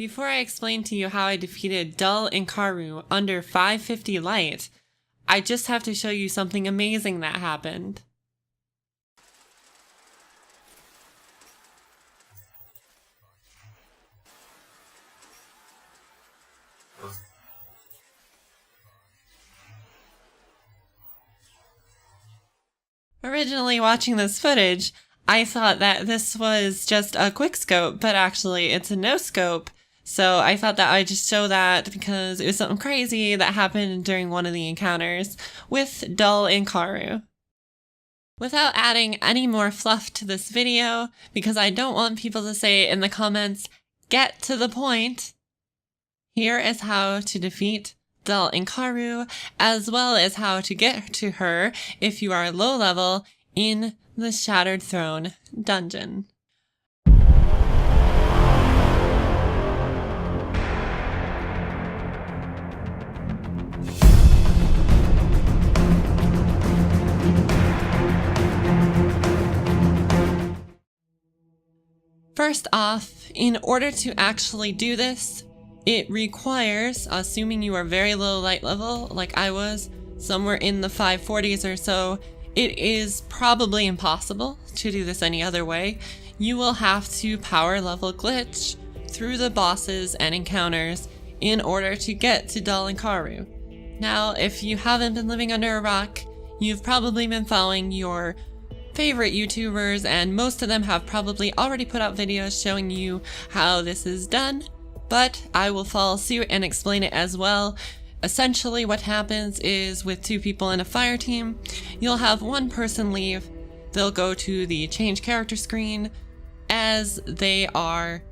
Before I explain to you how I defeated Dul Incaru under 550 light, I just have to show you something amazing that happened. Originally watching this footage, I thought that this was just a quick scope, but actually it's a no scope. So I thought that I'd just show that because it was something crazy that happened during one of the encounters with Dul Incaru. Without adding any more fluff to this video, because I don't want people to say in the comments, "Get to the point," here is how to defeat Dul Incaru, as well as how to get to her if you are low level in the Shattered Throne dungeon. First off, in order to actually do this, it requires, assuming you are very low light level, like I was, somewhere in the 540s or so, it is probably impossible to do this any other way. You will have to power level glitch through the bosses and encounters in order to get to Dul Incaru. Now, if you haven't been living under a rock, you've probably been following your favorite YouTubers, and most of them have probably already put out videos showing you how this is done, but I will follow suit and explain it as well. Essentially what happens is with two people in a fire team, you'll have one person leave, they'll go to the change character screen. As they are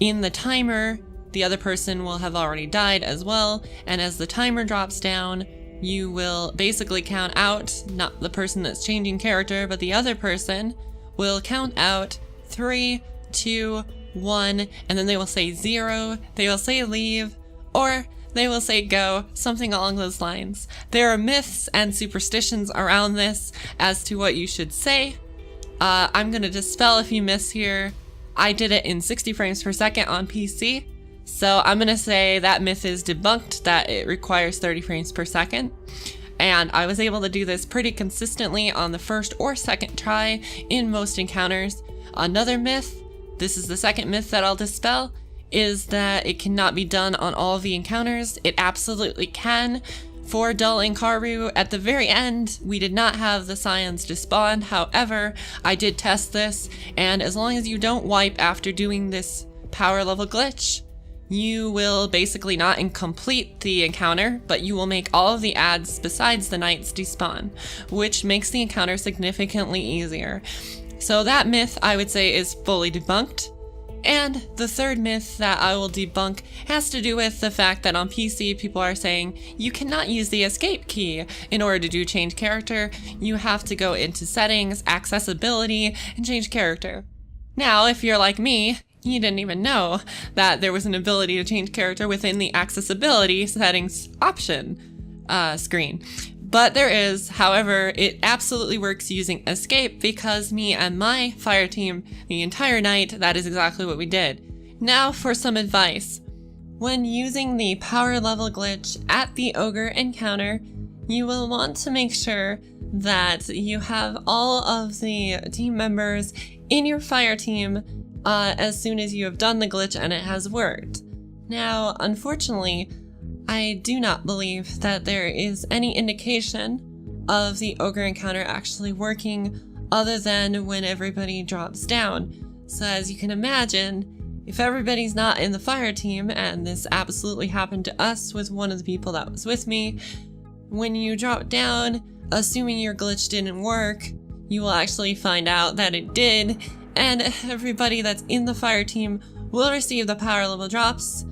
in the timer, the other person will have already died as well, and as the timer drops down, you will basically count out, not the person that's changing character, but the other person will count out 3, 2, 1, and then they will say 0, they will say leave, or they will say go, something along those lines. There are myths and superstitions around this as to what you should say. I'm gonna dispel a few myths here. I did it in 60 frames per second on PC. So I'm gonna say that myth is debunked, that it requires 30 frames per second. And I was able to do this pretty consistently on the first or second try in most encounters. Another myth, this is the second myth that I'll dispel, is that it cannot be done on all of the encounters. It absolutely can. For Dul Incaru, at the very end, we did not have the scions despawned. However, I did test this, and as long as you don't wipe after doing this power level glitch, you will basically not complete the encounter, but you will make all of the ads besides the knights despawn, which makes the encounter significantly easier. So that myth, I would say, is fully debunked. And the third myth that I will debunk has to do with the fact that on PC people are saying you cannot use the escape key in order to do change character. You have to go into settings, accessibility, and change character. Now, if you're like me, you didn't even know that there was an ability to change character within the accessibility settings option screen. But there is, however, it absolutely works using escape because me and my fire team, the entire night, that is exactly what we did. Now for some advice. When using the power level glitch at the ogre encounter, you will want to make sure that you have all of the team members in your fire team as soon as you have done the glitch and it has worked. Now, unfortunately, I do not believe that there is any indication of the ogre encounter actually working other than when everybody drops down. So as you can imagine, if everybody's not in the fire team, and this absolutely happened to us with one of the people that was with me, when you drop down, assuming your glitch didn't work, you will actually find out that it did, and everybody that's in the fire team will receive the power level drops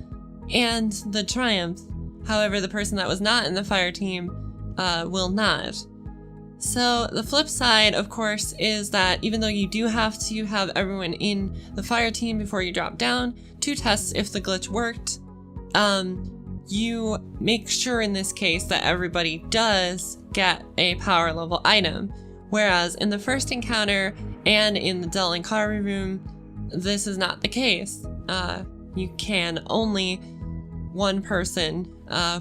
and the triumph. However, the person that was not in the fire team will not. So the flip side, of course, is that even though you do have to have everyone in the fire team before you drop down to test if the glitch worked, you make sure in this case that everybody does get a power level item. Whereas in the first encounter and in the Dul Incaru room, this is not the case. you can, only one person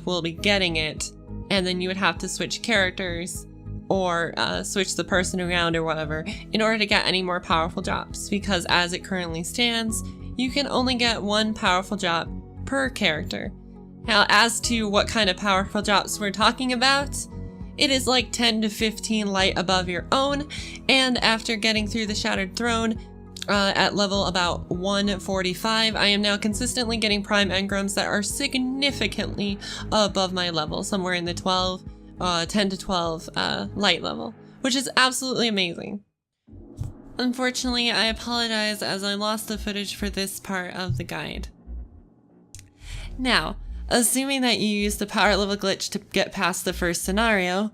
will be getting it, and then you would have to switch characters or switch the person around or whatever in order to get any more powerful drops, because as it currently stands, you can only get one powerful drop per character. Now, as to what kind of powerful drops we're talking about, it is like 10 to 15 light above your own, and after getting through the Shattered Throne at level about 145, I am now consistently getting prime engrams that are significantly above my level, somewhere in the 10 to 12 light level, which is absolutely amazing. Unfortunately, I apologize as I lost the footage for this part of the guide. Now, assuming that you used the power level glitch to get past the first scenario,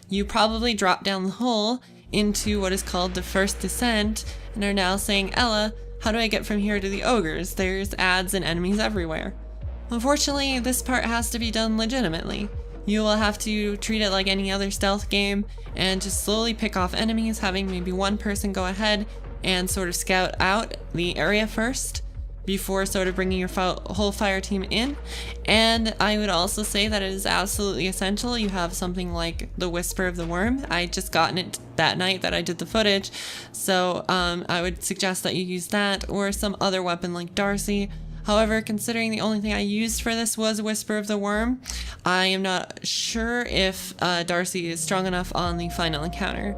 you probably dropped down the hole into what is called the first descent and are now saying, Ella, how do I get from here to the ogres? There's ads and enemies everywhere. Unfortunately, this part has to be done legitimately. You will have to treat it like any other stealth game and just slowly pick off enemies, having maybe one person go ahead and sort of scout out the area first before sort of bringing your whole fire team in. And I would also say that it is absolutely essential you have something like the Whisper of the Worm. I just gotten it that night that I did the footage, so I would suggest that you use that or some other weapon like Darcy. However, considering the only thing I used for this was Whisper of the Worm, I am not sure if Darcy is strong enough on the final encounter.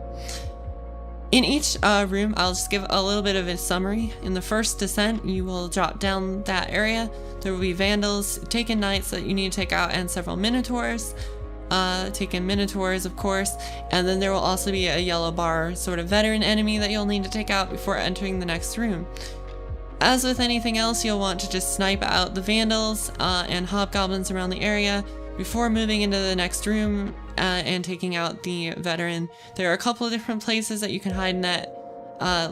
In each room, I'll just give a little bit of a summary. In the first descent, you will drop down that area. There will be vandals, taken knights that you need to take out, and several minotaurs. Taken minotaurs, of course. And then there will also be a yellow bar sort of veteran enemy that you'll need to take out before entering the next room. As with anything else, you'll want to just snipe out the vandals and hobgoblins around the area before moving into the next room and taking out the veteran. There are a couple of different places that you can hide in that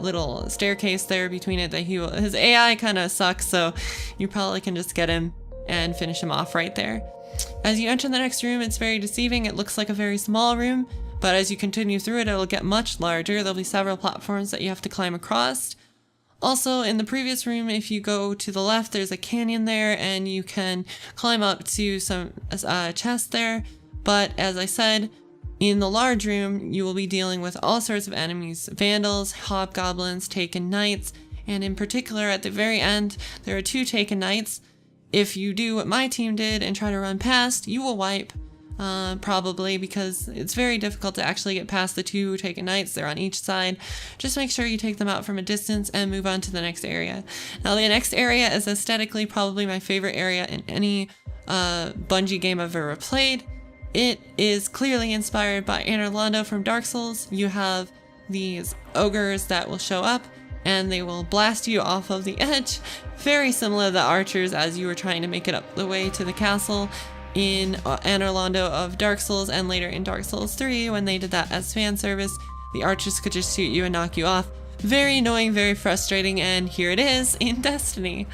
little staircase there between it. That his AI kind of sucks, so you probably can just get him and finish him off right there. As you enter the next room, it's very deceiving. It looks like a very small room, but as you continue through it, it'll get much larger. There'll be several platforms that you have to climb across. Also, in the previous room, if you go to the left, there's a canyon there, and you can climb up to some chests there. But as I said, in the large room, you will be dealing with all sorts of enemies: vandals, hobgoblins, taken knights, and in particular, at the very end, there are 2 taken knights. If you do what my team did and try to run past, you will wipe. Probably, because it's very difficult to actually get past the 2 taken knights. They're on each side. Just make sure you take them out from a distance and move on to the next area. Now, the next area is aesthetically probably my favorite area in any Bungie game I've ever played. It is clearly inspired by Anor Londo from Dark Souls. You have these ogres that will show up and they will blast you off of the edge, very similar to the archers as you were trying to make it up the way to the castle in Anor Londo of Dark Souls, and later in Dark Souls 3 when they did that as fan service. The archers could just shoot you and knock you off. Very annoying, very frustrating, and here it is in Destiny.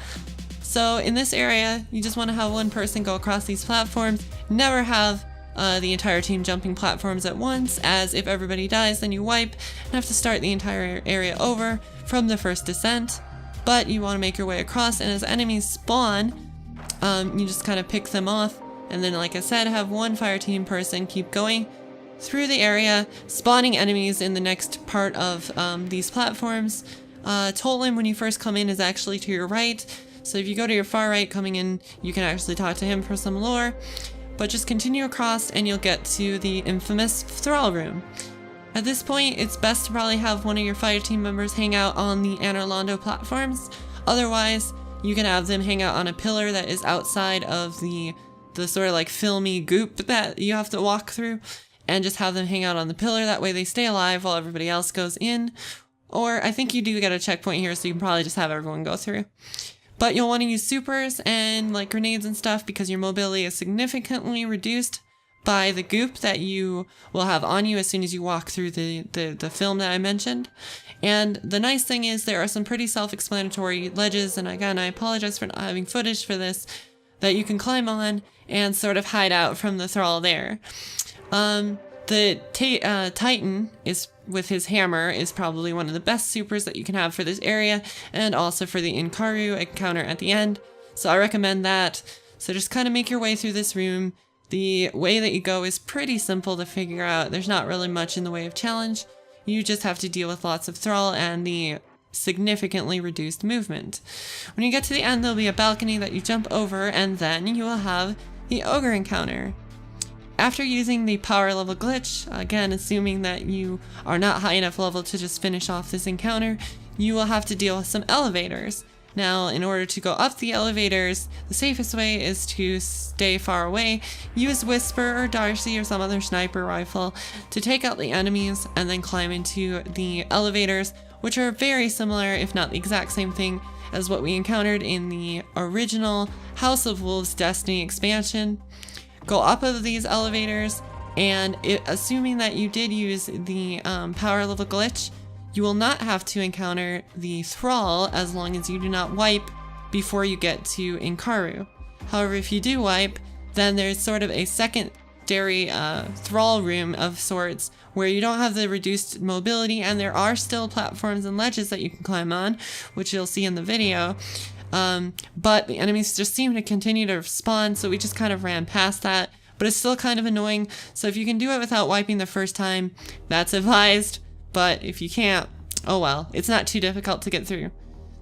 So in this area, you just want to have one person go across these platforms. Never have the entire team jumping platforms at once, as if everybody dies then you wipe and have to start the entire area over from the first descent. But you want to make your way across, and as enemies spawn, you just kind of pick them off. And then, like I said, have one fireteam person keep going through the area, spawning enemies in the next part of these platforms. Totem, when you first come in, is actually to your right. So if you go to your far right coming in, you can actually talk to him for some lore. But just continue across and you'll get to the infamous Thrall Room. At this point, it's best to probably have one of your fireteam members hang out on the Anor Londo platforms. Otherwise, you can have them hang out on a pillar that is outside of the sort of like filmy goop that you have to walk through, and just have them hang out on the pillar. That way they stay alive while everybody else goes in. Or I think you do get a checkpoint here, so you can probably just have everyone go through. But you'll want to use supers and like grenades and stuff because your mobility is significantly reduced by the goop that you will have on you as soon as you walk through the film that I mentioned. And the nice thing is there are some pretty self-explanatory ledges, and again, I apologize for not having footage for this, that you can climb on and sort of hide out from the thrall there. The Titan is with his hammer is probably one of the best supers that you can have for this area, and also for the Incaru encounter at the end. So I recommend that. So just kind of make your way through this room. The way that you go is pretty simple to figure out. There's not really much in the way of challenge. You just have to deal with lots of thrall and the significantly reduced movement. When you get to the end, there'll be a balcony that you jump over, and then you will have the ogre encounter. After using the power level glitch, again assuming that you are not high enough level to just finish off this encounter, you will have to deal with some elevators. Now, in order to go up the elevators, the safest way is to stay far away, use Whisper or Darcy or some other sniper rifle to take out the enemies, and then climb into the elevators, which are very similar, if not the exact same thing, as what we encountered in the original House of Wolves Destiny expansion. Go up of these elevators, and assuming that you did use the power level glitch, you will not have to encounter the thrall as long as you do not wipe before you get to Incaru. However, if you do wipe, then there's sort of a secondary thrall room of sorts where you don't have the reduced mobility, and there are still platforms and ledges that you can climb on, which you'll see in the video. But the enemies just seem to continue to spawn, so we just kind of ran past that, but it's still kind of annoying. So if you can do it without wiping the first time, that's advised, but if you can't, oh well, it's not too difficult to get through.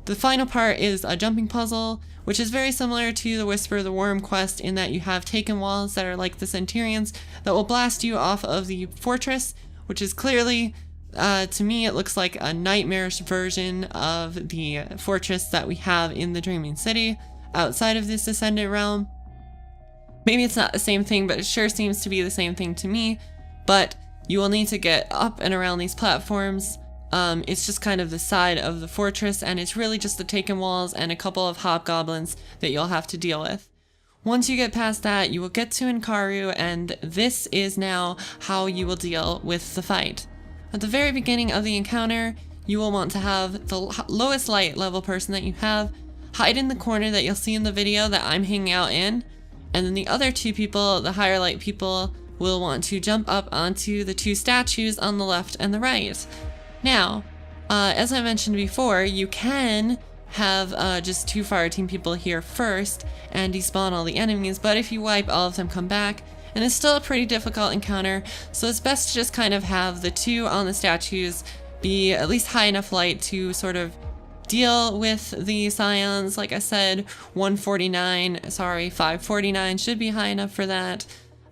The final part is a jumping puzzle, which is very similar to the Whisper the Worm quest in that you have taken walls that are like the Centurions that will blast you off of the fortress, which is clearly, to me, it looks like a nightmarish version of the fortress that we have in the Dreaming City outside of this Ascendant realm. Maybe it's not the same thing, but it sure seems to be the same thing to me. But you will need to get up and around these platforms. It's just kind of the side of the fortress, and it's really just the taken walls and a couple of hobgoblins that you'll have to deal with. Once you get past that, you will get to Incaru, and this is now how you will deal with the fight. At the very beginning of the encounter, you will want to have the lowest light level person that you have hide in the corner that you'll see in the video that I'm hanging out in, and then the other two people, the higher light people, will want to jump up onto the two statues on the left and the right. Now, as I mentioned before, you can have just two fireteam people here first and despawn all the enemies, but if you wipe, all of them come back, and it's still a pretty difficult encounter, so it's best to just kind of have the two on the statues be at least high enough light to sort of deal with the scions. Like I said, 549 should be high enough for that,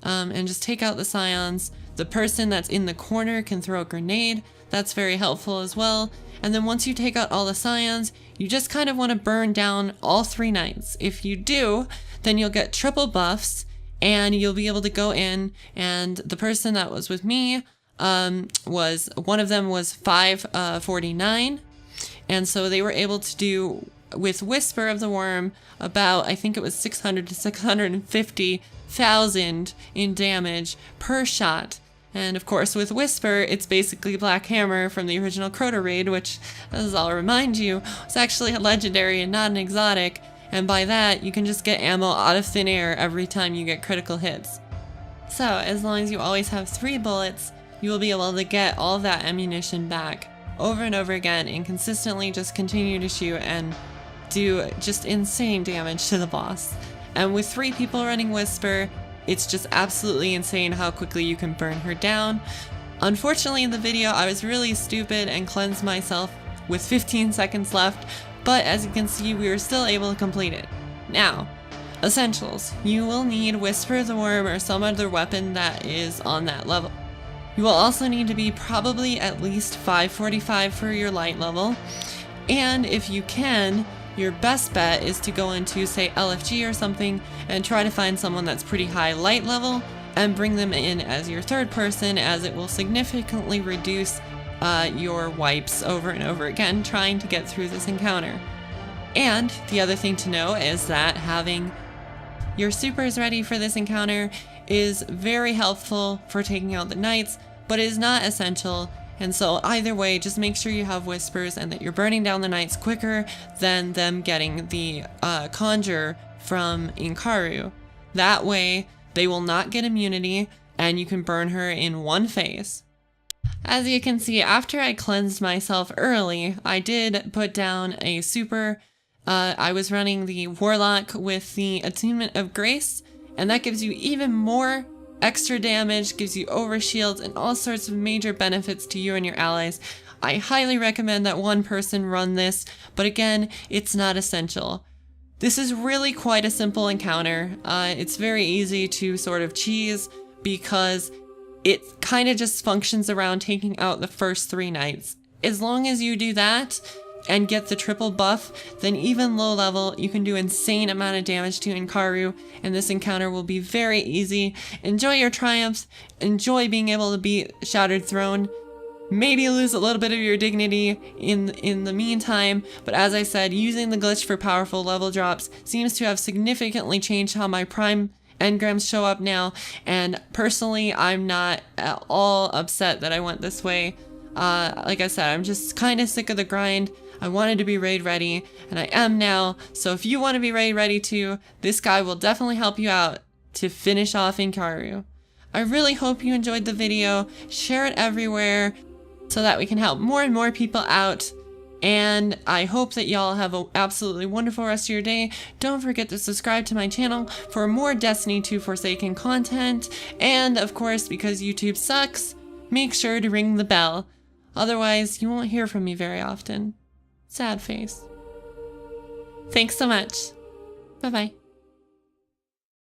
and just take out the scions. The person that's in the corner can throw a grenade. That's very helpful as well. And then once you take out all the scions, you just kind of want to burn down all 3 knights. If you do, then you'll get triple buffs, and you'll be able to go in, and the person that was with me, was one of them was 549, and so they were able to do, with Whisper of the Worm, about, I think it was 600 to 650,000 in damage per shot. And of course, with Whisper, it's basically Black Hammer from the original Crota raid, which, as I'll remind you, was actually a legendary and not an exotic, and by that, you can just get ammo out of thin air every time you get critical hits. So, as long as you always have 3 bullets, you will be able to get all that ammunition back over and over again, and consistently just continue to shoot and do just insane damage to the boss. And with 3 people running Whisper, it's just absolutely insane how quickly you can burn her down. Unfortunately, in the video, I was really stupid and cleansed myself with 15 seconds left, but as you can see, we were still able to complete it. Now, essentials. You will need Whisper the Worm or some other weapon that is on that level. You will also need to be probably at least 545 for your light level, and if you can, your best bet is to go into, say, LFG or something and try to find someone that's pretty high light level and bring them in as your third person, as it will significantly reduce your wipes over and over again trying to get through this encounter. And the other thing to know is that having your supers ready for this encounter is very helpful for taking out the knights, but is not essential. And so either way, just make sure you have Whispers and that you're burning down the knights quicker than them getting the conjure from Incaru. That way, they will not get immunity, and you can burn her in one phase. As you can see, after I cleansed myself early, I did put down a super. I was running the Warlock with the Attunement of Grace, and that gives you even more extra damage, gives you overshields, and all sorts of major benefits to you and your allies. I highly recommend that one person run this, but again, it's not essential. This is really quite a simple encounter. It's very easy to sort of cheese because it kind of just functions around taking out the first 3 knights. As long as you do that and get the triple buff, then even low level, you can do insane amount of damage to Incaru, and this encounter will be very easy. Enjoy your triumphs, enjoy being able to beat Shattered Throne, maybe lose a little bit of your dignity in the meantime, but as I said, using the glitch for powerful level drops seems to have significantly changed how my prime engrams show up now, and personally, I'm not at all upset that I went this way. Like I said, I'm just kind of sick of the grind. I wanted to be raid ready, and I am now, so if you want to be raid ready too, this guy will definitely help you out to finish off Incaru. I really hope you enjoyed the video. Share it everywhere so that we can help more and more people out. And I hope that y'all have an absolutely wonderful rest of your day. Don't forget to subscribe to my channel for more Destiny 2 Forsaken content. And of course, because YouTube sucks, make sure to ring the bell. Otherwise, you won't hear from me very often. Sad face. Thanks so much. Bye-bye.